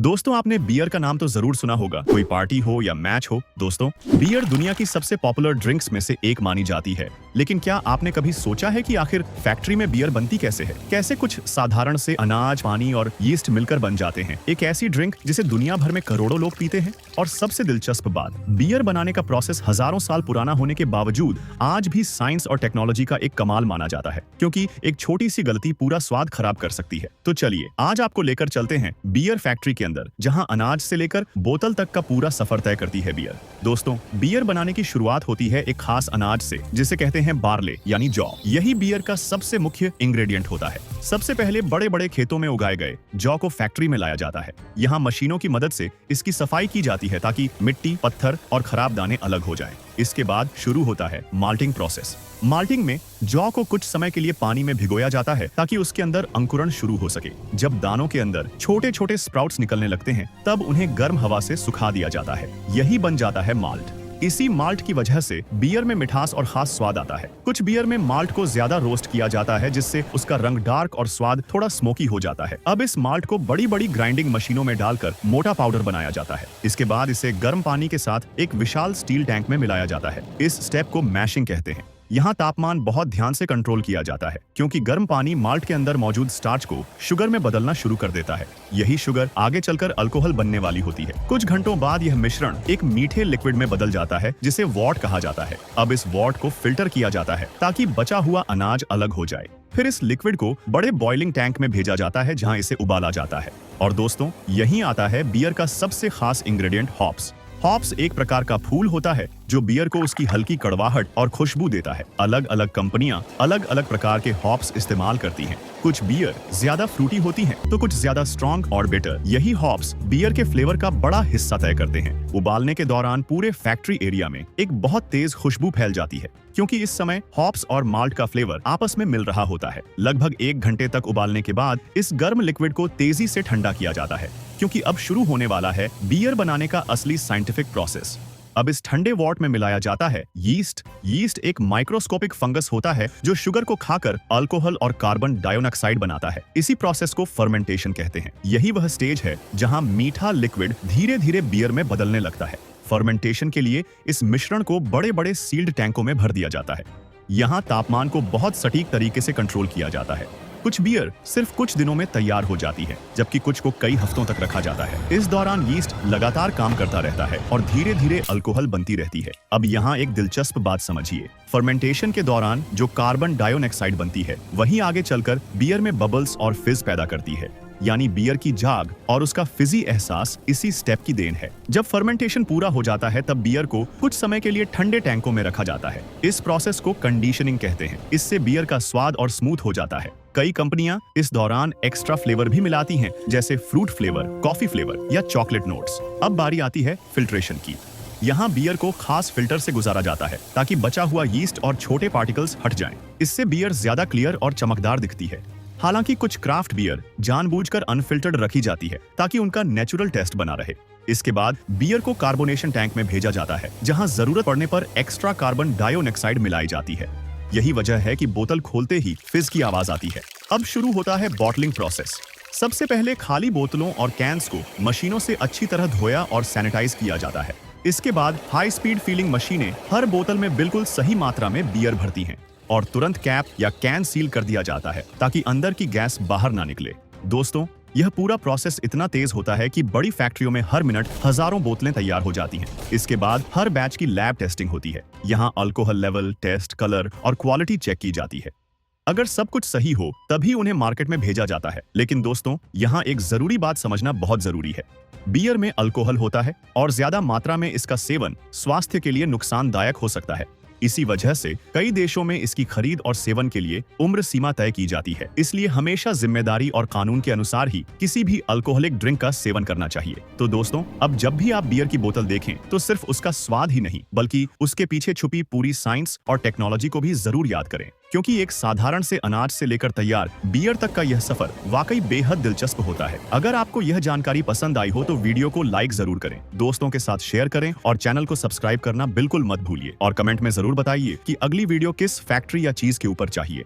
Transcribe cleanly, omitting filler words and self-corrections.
दोस्तों, आपने बियर का नाम तो जरूर सुना होगा, कोई पार्टी हो या मैच हो। दोस्तों, बियर दुनिया की सबसे पॉपुलर ड्रिंक्स में से एक मानी जाती है। लेकिन क्या आपने कभी सोचा है कि आखिर फैक्ट्री में बियर बनती कैसे है? कैसे कुछ साधारण से अनाज, पानी और यीस्ट मिलकर बन जाते हैं एक ऐसी ड्रिंक जिसे दुनिया भर में करोड़ों लोग पीते हैं? और सबसे दिलचस्प बात, बियर बनाने का प्रोसेस हजारों साल पुराना होने के बावजूद आज भी साइंस और टेक्नोलॉजी का एक कमाल माना जाता है, क्योंकि एक छोटी सी गलती पूरा स्वाद खराब कर सकती है। तो चलिए आज आपको लेकर चलते हैं बियर फैक्ट्री के अंदर, जहां अनाज से लेकर बोतल तक का पूरा सफर तय करती है बियर। दोस्तों, बियर बनाने की शुरुआत होती है एक खास अनाज से, जिसे कहते हैं बार्ले यानी जौ। यही बियर का सबसे मुख्य इंग्रेडिएंट होता है। सबसे पहले बड़े बड़े खेतों में उगाए गए जौ को फैक्ट्री में लाया जाता है। यहाँ मशीनों की मदद से इसकी सफाई की जाती है ताकि मिट्टी, पत्थर और खराब दाने अलग हो जाएं। इसके बाद शुरू होता है माल्टिंग प्रोसेस। माल्टिंग में जौ को कुछ समय के लिए पानी में भिगोया जाता है ताकि उसके अंदर अंकुरण शुरू हो सके। जब दानों के अंदर छोटे छोटे स्प्राउट्स निकलने लगते हैं, तब उन्हें गर्म हवा से सुखा दिया जाता है। यही बन जाता है माल्ट। इसी माल्ट की वजह से बियर में मिठास और खास स्वाद आता है। कुछ बियर में माल्ट को ज्यादा रोस्ट किया जाता है, जिससे उसका रंग डार्क और स्वाद थोड़ा स्मोकी हो जाता है। अब इस माल्ट को बड़ी बड़ी ग्राइंडिंग मशीनों में डालकर मोटा पाउडर बनाया जाता है। इसके बाद इसे गर्म पानी के साथ एक विशाल स्टील टैंक में मिलाया जाता है। इस स्टेप को मैशिंग कहते हैं। यहाँ तापमान बहुत ध्यान से कंट्रोल किया जाता है, क्योंकि गर्म पानी माल्ट के अंदर मौजूद स्टार्च को शुगर में बदलना शुरू कर देता है। यही शुगर आगे चलकर अल्कोहल बनने वाली होती है। कुछ घंटों बाद यह मिश्रण एक मीठे लिक्विड में बदल जाता है, जिसे वॉट कहा जाता है। अब इस वॉट को फिल्टर किया जाता है ताकि बचा हुआ अनाज अलग हो जाए। फिर इस लिक्विड को बड़े बॉइलिंग टैंक में भेजा जाता है, जहाँ इसे उबाला जाता है। और दोस्तों, यहीं आता है बियर का सबसे खास इंग्रेडिएंट, हॉप्स। हॉप्स एक प्रकार का फूल होता है जो बियर को उसकी हल्की कड़वाहट और खुशबू देता है। अलग अलग कंपनियां अलग अलग प्रकार के हॉप्स इस्तेमाल करती हैं। कुछ बियर ज्यादा फ्रूटी होती हैं, तो कुछ ज्यादा स्ट्रॉन्ग और बिटर। यही हॉप्स बियर के फ्लेवर का बड़ा हिस्सा तय करते हैं। उबालने के दौरान पूरे फैक्ट्री एरिया में एक बहुत तेज खुशबू फैल जाती है, क्योंकि इस समय हॉप्स और माल्ट का फ्लेवर आपस में मिल रहा होता है। लगभग 1 घंटे तक उबालने के बाद इस गर्म लिक्विड को तेजी से ठंडा किया जाता है, क्योंकि अब शुरू होने वाला है बियर बनाने का असली साइंटिफिक प्रोसेस। अब इस ठंडे वॉट में मिलाया जाता है यीस्ट। यीस्ट एक माइक्रोस्कोपिक फंगस होता है जो शुगर को खाकर अल्कोहल और कार्बन डाइऑक्साइड बनाता है। इसी प्रोसेस को फर्मेंटेशन कहते हैं। यही वह स्टेज है जहां मीठा लिक्विड धीरे धीरे बियर में बदलने लगता है। फर्मेंटेशन के लिए इस मिश्रण को बड़े बड़े सील्ड टैंकों में भर दिया जाता है। यहाँ तापमान को बहुत सटीक तरीके से कंट्रोल किया जाता है। कुछ बियर सिर्फ कुछ दिनों में तैयार हो जाती है, जबकि कुछ को कई हफ्तों तक रखा जाता है। इस दौरान यीस्ट लगातार काम करता रहता है और धीरे धीरे अल्कोहल बनती रहती है। अब यहाँ एक दिलचस्प बात समझिए। फर्मेंटेशन के दौरान जो कार्बन डाइऑक्साइड बनती है, वही आगे चलकर बियर में बबल्स और फिज पैदा करती है। यानी बियर की जाग और उसका फिजी एहसास इसी स्टेप की देन है। जब फर्मेंटेशन पूरा हो जाता है, तब बियर को कुछ समय के लिए ठंडे टैंकों में रखा जाता है। इस प्रोसेस को कंडीशनिंग कहते हैं। इससे बियर का स्वाद और स्मूथ हो जाता है। कई कंपनियां इस दौरान एक्स्ट्रा फ्लेवर भी मिलाती हैं, जैसे फ्रूट फ्लेवर, कॉफी फ्लेवर या चॉकलेट नोट्स। अब बारी आती है फिल्ट्रेशन की। यहाँ बियर को खास फिल्टर से गुजारा जाता है ताकि बचा हुआ यीस्ट और छोटे पार्टिकल्स हट जाएं। इससे बियर ज्यादा क्लियर और चमकदार दिखती है। हालांकि कुछ क्राफ्ट बियर जानबूझकर अनफिल्टर्ड रखी जाती है ताकि उनका नेचुरल टेस्ट बना रहे। इसके बाद बियर को कार्बोनेशन टैंक में भेजा जाता है, जहां जरूरत पड़ने पर एक्स्ट्रा कार्बन डाइऑक्साइड मिलाई जाती है। यही वजह है कि बोतल खोलते ही फिज की आवाज आती है। अब शुरू होता है बॉटलिंग प्रोसेस। सबसे पहले खाली बोतलों और कैंस को मशीनों से अच्छी तरह धोया और सैनिटाइज किया जाता है। इसके बाद हाई स्पीड फीलिंग मशीनें हर बोतल में बिल्कुल सही मात्रा में बियर भरती हैं और तुरंत कैप या कैन सील कर दिया जाता है ताकि अंदर की गैस बाहर ना निकले। दोस्तों, यह पूरा प्रोसेस इतना तेज होता है कि बड़ी फैक्ट्रियों में हर मिनट हजारों बोतलें तैयार हो जाती हैं। इसके बाद हर बैच की लैब टेस्टिंग होती है। यहाँ अल्कोहल लेवल, टेस्ट, कलर और क्वालिटी चेक की जाती है। अगर सब कुछ सही हो तभी उन्हें मार्केट में भेजा जाता है। लेकिन दोस्तों, यहाँ एक जरूरी बात समझना बहुत जरूरी है। बियर में अल्कोहल होता है और ज्यादा मात्रा में इसका सेवन स्वास्थ्य के लिए नुकसानदायक हो सकता है। इसी वजह से कई देशों में इसकी खरीद और सेवन के लिए उम्र सीमा तय की जाती है। इसलिए हमेशा जिम्मेदारी और कानून के अनुसार ही किसी भी अल्कोहलिक ड्रिंक का सेवन करना चाहिए। तो दोस्तों, अब जब भी आप बियर की बोतल देखें, तो सिर्फ उसका स्वाद ही नहीं, बल्कि उसके पीछे छुपी पूरी साइंस और टेक्नोलॉजी को भी जरूर याद करें, क्योंकि एक साधारण से अनाज से लेकर तैयार बियर तक का यह सफर वाकई बेहद दिलचस्प होता है। अगर आपको यह जानकारी पसंद आई हो तो वीडियो को लाइक जरूर करें, दोस्तों के साथ शेयर करें और चैनल को सब्सक्राइब करना बिल्कुल मत भूलिए। और कमेंट में जरूर बताइए कि अगली वीडियो किस फैक्ट्री या चीज के ऊपर चाहिए।